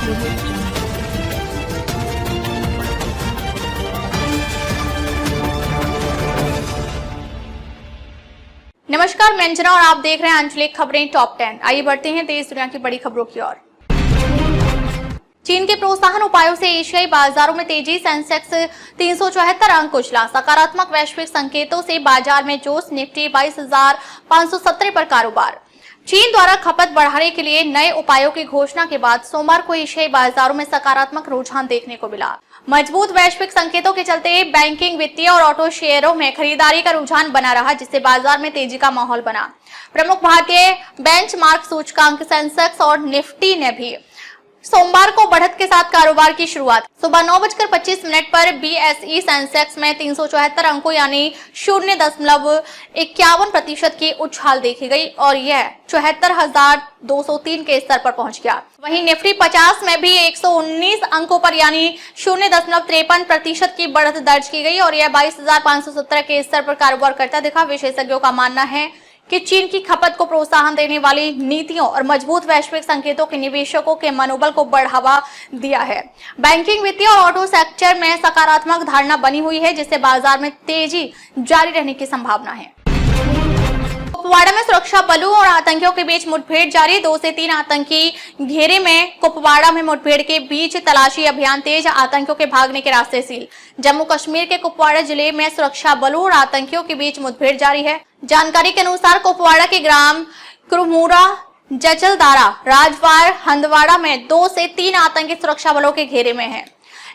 नमस्कार, मैं अंजना और आप देख रहे हैं आंचलिक खबरें टॉप 10। आइए बढ़ते हैं देश दुनिया की बड़ी खबरों की ओर। चीन के प्रोत्साहन उपायों से एशियाई बाजारों में तेजी, सेंसेक्स 374 अंक उछला। सकारात्मक वैश्विक संकेतों से बाजार में जोश, निफ्टी 22,517 पर कारोबार। चीन द्वारा खपत बढ़ाने के लिए नए उपायों की घोषणा के बाद सोमवार को एशियाई बाजारों में सकारात्मक रुझान देखने को मिला। मजबूत वैश्विक संकेतों के चलते बैंकिंग, वित्तीय और ऑटो शेयरों में खरीदारी का रुझान बना रहा, जिससे बाजार में तेजी का माहौल बना। प्रमुख भारतीय बेंचमार्क सूचकांक सेंसेक्स और निफ्टी ने भी सोमवार को बढ़त के साथ कारोबार की शुरुआत। सुबह 9:25 पर बीएसई सेंसेक्स में 374 अंकों यानी 0.51% की उछाल देखी गई और यह 74,203 के स्तर पर पहुंच गया। वहीं निफ्टी 50 में भी 119 अंकों पर यानी 0.53% की बढ़त दर्ज की गई और यह 22,517 के स्तर पर कारोबार करता दिखा। विशेषज्ञों का मानना है कि चीन की खपत को प्रोत्साहन देने वाली नीतियों और मजबूत वैश्विक संकेतों के निवेशकों के मनोबल को बढ़ावा दिया है। बैंकिंग, वित्तीय और ऑटो सेक्टर में सकारात्मक धारणा बनी हुई है, जिससे बाजार में तेजी जारी रहने की संभावना है। कुपवाड़ा में सुरक्षा बलों और आतंकियों के बीच मुठभेड़ जारी। 2 से 3 आतंकी घेरे में। कुपवाड़ा में मुठभेड़ के बीच तलाशी अभियान तेज, आतंकियों के भागने के रास्ते सील। जम्मू कश्मीर के कुपवाड़ा जिले में सुरक्षा बलों और आतंकियों के बीच मुठभेड़ जारी है। जानकारी के अनुसार कुपवाड़ा के ग्राम कुरमुरा, जचलदारा, राजवार, हंदवाड़ा में 2 से 3 आतंकी सुरक्षा बलों के घेरे में हैं।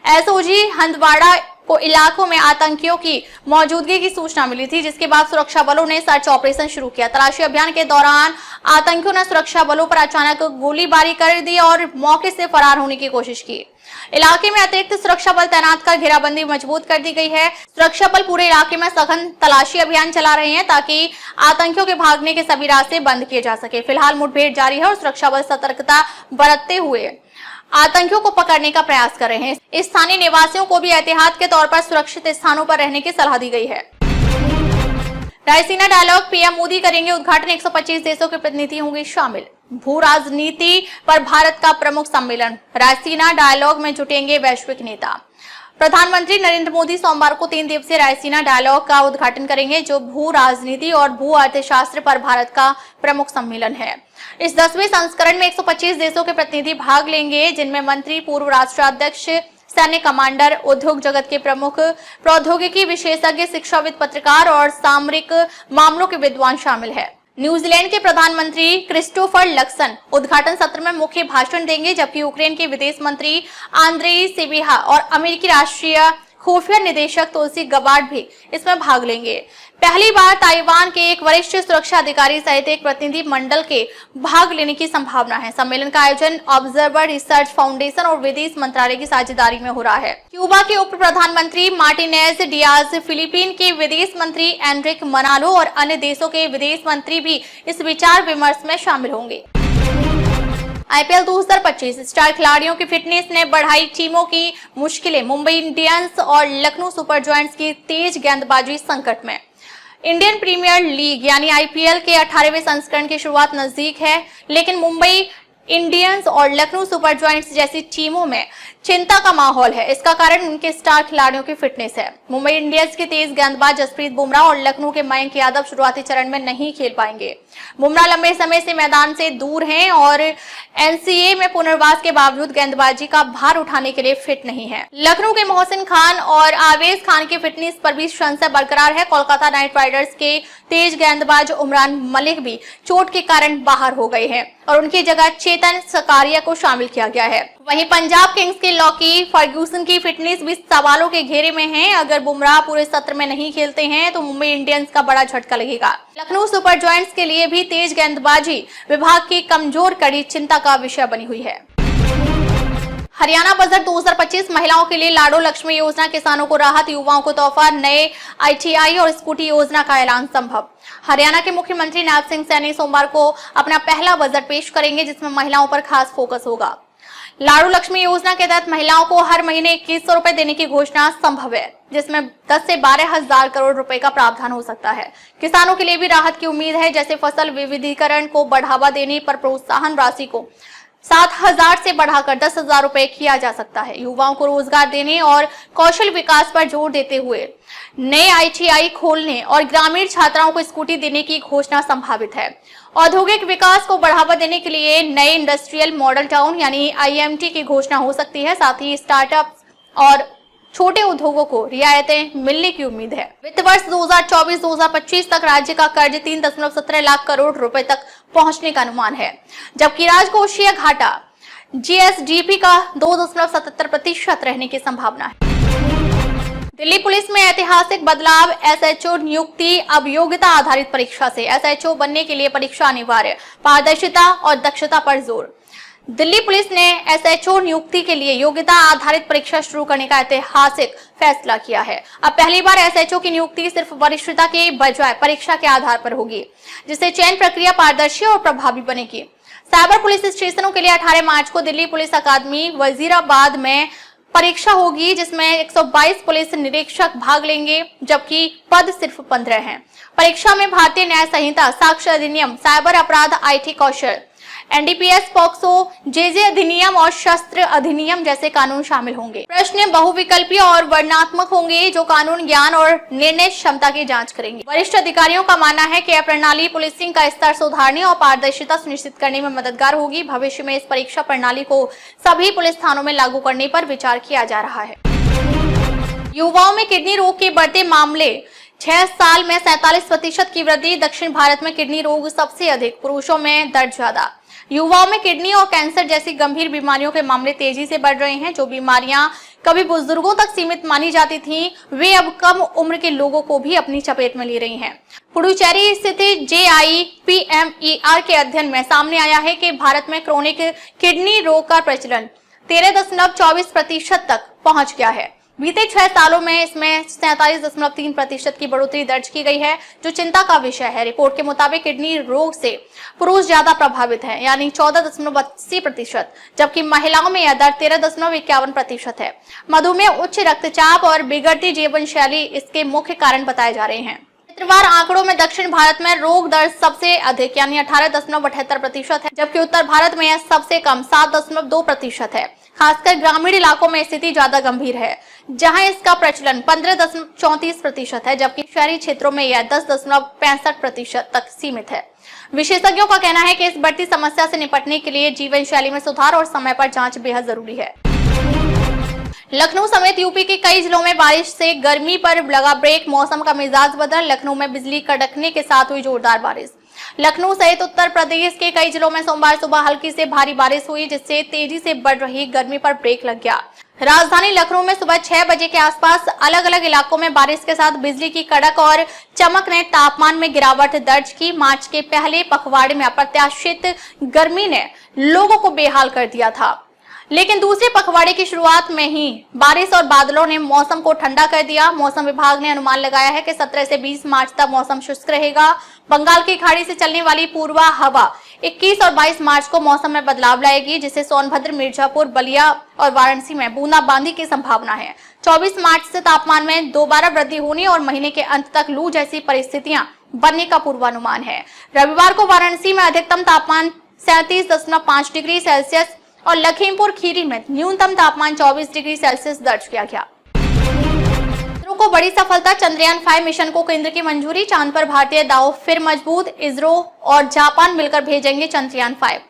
एसओजी हंदवाड़ा को इलाकों में आतंकियों की मौजूदगी की सूचना मिली थी, जिसके बाद सुरक्षा बलों ने सर्च ऑपरेशन शुरू किया। तलाशी अभियान के दौरान आतंकियों ने सुरक्षा बलों पर अचानक गोलीबारी कर दी और मौके से फरार होने की कोशिश की। इलाके में अतिरिक्त सुरक्षा बल तैनात कर घेराबंदी मजबूत कर दी गई है। सुरक्षा बल पूरे इलाके में सघन तलाशी अभियान चला रहे हैं ताकि आतंकियों के भागने के सभी रास्ते बंद किए जा सके। फिलहाल मुठभेड़ जारी है और सुरक्षा बल सतर्कता बरतते हुए आतंकियों को पकड़ने का प्रयास कर रहे हैं। स्थानीय निवासियों को भी एहतियात के तौर पर सुरक्षित स्थानों पर रहने की सलाह दी गई है। रायसीना डायलॉग, पीएम मोदी करेंगे उद्घाटन। 125 देशों के प्रतिनिधि होंगे शामिल। भू राजनीति पर भारत का प्रमुख सम्मेलन। रायसीना डायलॉग में जुटेंगे वैश्विक नेता। प्रधानमंत्री नरेंद्र मोदी सोमवार को 3 दिवसीय रायसीना डायलॉग का उद्घाटन करेंगे, जो भू राजनीति और भू अर्थशास्त्र पर भारत का प्रमुख सम्मेलन है। इस 10वें संस्करण में 125 देशों के प्रतिनिधि भाग लेंगे, जिनमें मंत्री, पूर्व राष्ट्राध्यक्ष, सैन्य कमांडर, उद्योग जगत के प्रमुख, प्रौद्योगिकी विशेषज्ञ, शिक्षाविद, पत्रकार और सामरिक मामलों के विद्वान शामिल है। न्यूजीलैंड के प्रधानमंत्री क्रिस्टोफर लक्सन उद्घाटन सत्र में मुख्य भाषण देंगे, जबकि यूक्रेन के विदेश मंत्री आंद्रेई सिबिहा और अमेरिकी राष्ट्रीय खुफिया निदेशक तुलसी गबार्ड भी इसमें भाग लेंगे। पहली बार ताइवान के एक वरिष्ठ सुरक्षा अधिकारी सहित एक प्रतिनिधि मंडल के भाग लेने की संभावना है। सम्मेलन का आयोजन ऑब्जर्वर रिसर्च फाउंडेशन और विदेश मंत्रालय की साझेदारी में हो रहा है। क्यूबा के उप प्रधानमंत्री मार्टिनेज डियाज, फिलीपीन के विदेश मंत्री एनरिक मनालो और अन्य देशों के विदेश मंत्री भी इस विचार विमर्श में शामिल होंगे। आईपीएल 2025 स्टार खिलाड़ियों की फिटनेस ने बढ़ाई टीमों की मुश्किलें। मुंबई इंडियंस और लखनऊ सुपर जायंट्स की तेज गेंदबाजी संकट में। इंडियन प्रीमियर लीग यानी आईपीएल के 18वें संस्करण की शुरुआत नजदीक है, लेकिन मुंबई इंडियंस और लखनऊ सुपर जायंट्स जैसी टीमों में चिंता का माहौल है। इसका कारण उनके स्टार खिलाड़ियों की फिटनेस है। मुंबई इंडियंस के तेज गेंदबाज जसप्रीत बुमराह और लखनऊ के मयंक यादव शुरुआती चरण में नहीं खेल पाएंगे। बुमराह लंबे समय से मैदान से दूर हैं और एनसीए में पुनर्वास के बावजूद गेंदबाजी का भार उठाने के लिए फिट नहीं है। लखनऊ के मोहसिन खान और आवेश खान की फिटनेस पर भी संशय बरकरार है। कोलकाता नाइट राइडर्स के तेज गेंदबाज उमरान मलिक भी चोट के कारण बाहर हो गए हैं और उनकी जगह चेतन सकारिया को शामिल किया गया है। वहीं पंजाब किंग्स के लॉकी फर्ग्यूसन की फिटनेस भी सवालों के घेरे में है। अगर बुमराह पूरे सत्र में नहीं खेलते हैं तो मुंबई इंडियंस का बड़ा झटका लगेगा। लखनऊ सुपर जायंट्स के लिए भी तेज गेंदबाजी विभाग की कमजोर कड़ी चिंता का विषय बनी हुई है। हरियाणा बजट 2025 महिलाओं के लिए लाडो लक्ष्मी योजना, किसानों को राहत, युवाओं को तोहफा, नए आईटीआई और स्कूटी योजना का ऐलान संभव। हरियाणा के मुख्यमंत्री नायब सिंह सैनी सोमवार को अपना पहला बजट पेश करेंगे, जिसमें महिलाओं पर खास फोकस होगा। लाडो लक्ष्मी योजना के तहत महिलाओं को हर महीने 2100 रुपए देने की घोषणा संभव है, जिसमें 10 से 12 हजार करोड़ रुपए का प्रावधान हो सकता है। किसानों के लिए भी राहत की उम्मीद है, जैसे फसल विविधीकरण को बढ़ावा देने पर प्रोत्साहन राशि को 7,000 से बढ़ाकर 10,000 रुपए किया जा सकता है। युवाओं को रोजगार देने और कौशल विकास पर जोर देते हुए नए ITI खोलने और ग्रामीण छात्राओं को स्कूटी देने की घोषणा संभावित है। औद्योगिक विकास को बढ़ावा देने के लिए नए इंडस्ट्रियल मॉडल टाउन यानी IMT की घोषणा हो सकती है। साथ ही स्टार्टअप और छोटे उद्योगों को रियायतें मिलने की उम्मीद है। वित्त वर्ष 2024-2025 तक राज्य का कर्ज 3.17 लाख करोड़ रुपए तक पहुंचने का अनुमान है, जबकि राजकोषीय घाटा GSDP का 2.77% रहने की संभावना है। दिल्ली पुलिस में ऐतिहासिक बदलाव, SHO नियुक्ति अब योग्यता आधारित परीक्षा से। SHO बनने के लिए परीक्षा अनिवार्य, पारदर्शिता और दक्षता पर जोर। दिल्ली पुलिस ने SHO नियुक्ति के लिए योग्यता आधारित परीक्षा शुरू करने का ऐतिहासिक फैसला किया है। अब पहली बार SHO की नियुक्ति सिर्फ वरिष्ठता के बजाय परीक्षा के आधार पर होगी, जिससे चयन प्रक्रिया पारदर्शी और प्रभावी बनेगी। साइबर पुलिस स्टेशनों के लिए 18 मार्च को दिल्ली पुलिस अकादमी वजीराबाद में परीक्षा होगी, जिसमें 122 पुलिस निरीक्षक भाग लेंगे, जबकि पद सिर्फ 15 हैं। परीक्षा में भारतीय न्याय संहिता, साक्ष्य अधिनियम, साइबर अपराध, IT Kaushal, NDPS, POCSO, JJ अधिनियम और शस्त्र अधिनियम जैसे कानून शामिल होंगे। प्रश्न बहुविकल्पीय और वर्णनात्मक होंगे, जो कानून ज्ञान और निर्णय क्षमता की जांच करेंगे। वरिष्ठ अधिकारियों का मानना है कि यह प्रणाली पुलिसिंग का स्तर सुधारने और पारदर्शिता सुनिश्चित करने में मददगार होगी। भविष्य में इस परीक्षा प्रणाली को सभी पुलिस थानों में लागू करने पर विचार किया जा रहा है। युवाओं में किडनी रोग के बढ़ते मामले, 6 साल में 47% की वृद्धि। दक्षिण भारत में किडनी रोग सबसे अधिक, पुरुषों में दर्द ज्यादा। युवाओं में किडनी और कैंसर जैसी गंभीर बीमारियों के मामले तेजी से बढ़ रहे हैं। जो बीमारियां कभी बुजुर्गों तक सीमित मानी जाती थीं, वे अब कम उम्र के लोगों को भी अपनी चपेट में ले रही हैं। पुडुचेरी स्थित JIPMER के अध्ययन में सामने आया है कि भारत में क्रोनिक किडनी रोग का प्रचलन 13.24% तक पहुंच गया है। बीते 6 सालों में इसमें 47.3% की बढ़ोतरी दर्ज की गई है, जो चिंता का विषय है। रिपोर्ट के मुताबिक किडनी रोग से पुरुष ज्यादा प्रभावित हैं, यानी 14.80%, जबकि महिलाओं में यह दर 13.51% है। मधुमेह, उच्च रक्तचाप और बिगड़ती जीवन शैली इसके मुख्य कारण बताए जा रहे हैं। क्षेत्रवार आंकड़ों में दक्षिण भारत में रोग दर सबसे अधिक यानी 18.78% है, जबकि उत्तर भारत में यह सबसे कम 7.2% है। खासकर ग्रामीण इलाकों में स्थिति ज्यादा गंभीर है, जहां इसका प्रचलन 15.34% है, जबकि शहरी क्षेत्रों में यह 10.65% तक सीमित है। विशेषज्ञों का कहना है कि इस बढ़ती समस्या से निपटने के लिए जीवन शैली में सुधार और समय पर जांच बेहद जरूरी है। लखनऊ समेत यूपी के कई जिलों में बारिश से गर्मी पर लगा ब्रेक, मौसम का मिजाज बदल। लखनऊ में बिजली कड़कने के साथ हुई जोरदार बारिश। लखनऊ सहित उत्तर प्रदेश के कई जिलों में सोमवार सुबह हल्की से भारी बारिश हुई, जिससे तेजी से बढ़ रही गर्मी पर ब्रेक लग गया। राजधानी लखनऊ में सुबह 6 बजे के आसपास अलग अलग इलाकों में बारिश के साथ बिजली की कड़क और चमक ने तापमान में गिरावट दर्ज की। मार्च के पहले पखवाड़े में अप्रत्याशित गर्मी ने लोगों को बेहाल कर दिया था, लेकिन दूसरे पखवाड़े की शुरुआत में ही बारिश और बादलों ने मौसम को ठंडा कर दिया। मौसम विभाग ने अनुमान लगाया है कि 17 से 20 मार्च तक मौसम शुष्क रहेगा। बंगाल की खाड़ी से चलने वाली पूर्वा हवा 21 और 22 मार्च को मौसम में बदलाव लाएगी, जिससे सोनभद्र, मिर्जापुर, बलिया और वाराणसी में बूंदाबांदी की संभावना है। 24 मार्च से तापमान में दोबारा वृद्धि होने और महीने के अंत तक लू जैसी परिस्थितियां बनने का पूर्वानुमान है। रविवार को वाराणसी में अधिकतम तापमान 37.5 डिग्री सेल्सियस और लखीमपुर खीरी में न्यूनतम तापमान 24 डिग्री सेल्सियस दर्ज किया गया। इसरो को बड़ी सफलता, चंद्रयान 5 मिशन को केंद्र की मंजूरी। चांद पर भारतीय दाव फिर मजबूत, इसरो और जापान मिलकर भेजेंगे चंद्रयान 5।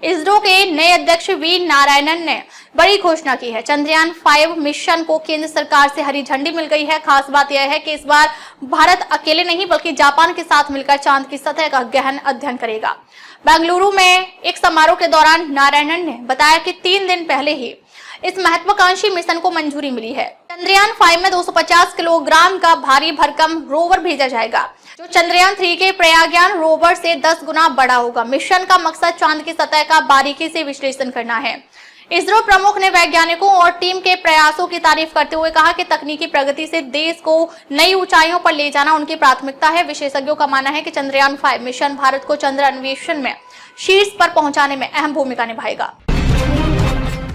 इसरो के नए अध्यक्ष वी नारायणन ने बड़ी घोषणा की है। चंद्रयान 5 मिशन को केंद्र सरकार से हरी झंडी मिल गई है। खास बात यह है कि इस बार भारत अकेले नहीं बल्कि जापान के साथ मिलकर चांद की सतह का गहन अध्ययन करेगा। बेंगलुरु में एक समारोह के दौरान नारायणन ने बताया कि 3 दिन पहले ही इस महत्वाकांक्षी मिशन को मंजूरी मिली है। चंद्रयान 5 में 250 किलोग्राम का भारी भरकम रोवर भेजा जाएगा, जो चंद्रयान 3 के प्रज्ञान रोवर से 10 गुना बड़ा होगा। मिशन का मकसद चांद की सतह का बारीकी से विश्लेषण करना है। इसरो प्रमुख ने वैज्ञानिकों और टीम के प्रयासों की तारीफ करते हुए कहा कि तकनीकी प्रगति से देश को नई ऊंचाइयों पर ले जाना उनकी प्राथमिकता है। विशेषज्ञों का मानना है कि चंद्रयान 5 मिशन भारत को चंद्र अन्वेषण में शीर्ष पर पहुंचाने में अहम भूमिका निभाएगा।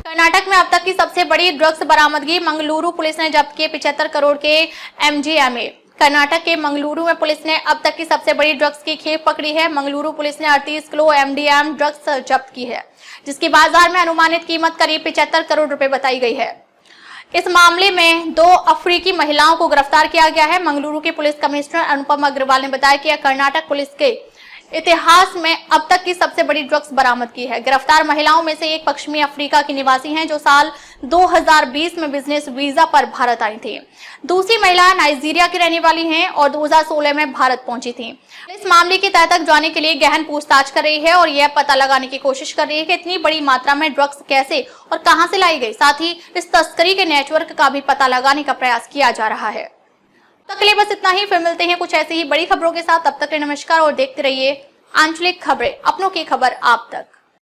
कर्नाटक में अब तक की सबसे बड़ी ड्रग्स बरामदगी, मंगलुरु पुलिस ने जब्त किए 75 करोड़ के MDMA। कर्नाटक के मंगलुरु में पुलिस ने अब तक की सबसे बड़ी ड्रग्स की खेप पकड़ी है। मंगलुरु पुलिस ने 38 किलो MDMA ड्रग्स जब्त की है, जिसकी बाजार में अनुमानित कीमत करीब 75 करोड़ रुपए बताई गई है। इस मामले में 2 अफ्रीकी महिलाओं को गिरफ्तार किया गया है। मंगलुरु के पुलिस कमिश्नर अनुपम अग्रवाल ने बताया कि कर्नाटक पुलिस के इतिहास में अब तक की सबसे बड़ी ड्रग्स बरामद की है। गिरफ्तार महिलाओं में से एक पश्चिमी अफ्रीका की निवासी हैं, जो साल 2020 में बिजनेस वीजा पर भारत आई थी। दूसरी महिला नाइजीरिया की रहने वाली हैं और 2016 में भारत पहुंची थी। इस मामले की तह तक जाने के लिए गहन पूछताछ कर रही है और यह पता लगाने की कोशिश कर रही है कि इतनी बड़ी मात्रा में ड्रग्स कैसे और कहां से लाई गई। साथ ही इस तस्करी के नेटवर्क का भी पता लगाने का प्रयास किया जा रहा है। तब तक के लिए बस इतना ही। फिर मिलते हैं कुछ ऐसी ही बड़ी खबरों के साथ। तब तक के लिए नमस्कार और देखते रहिए आंचलिक खबरें, अपनों की खबर आप तक।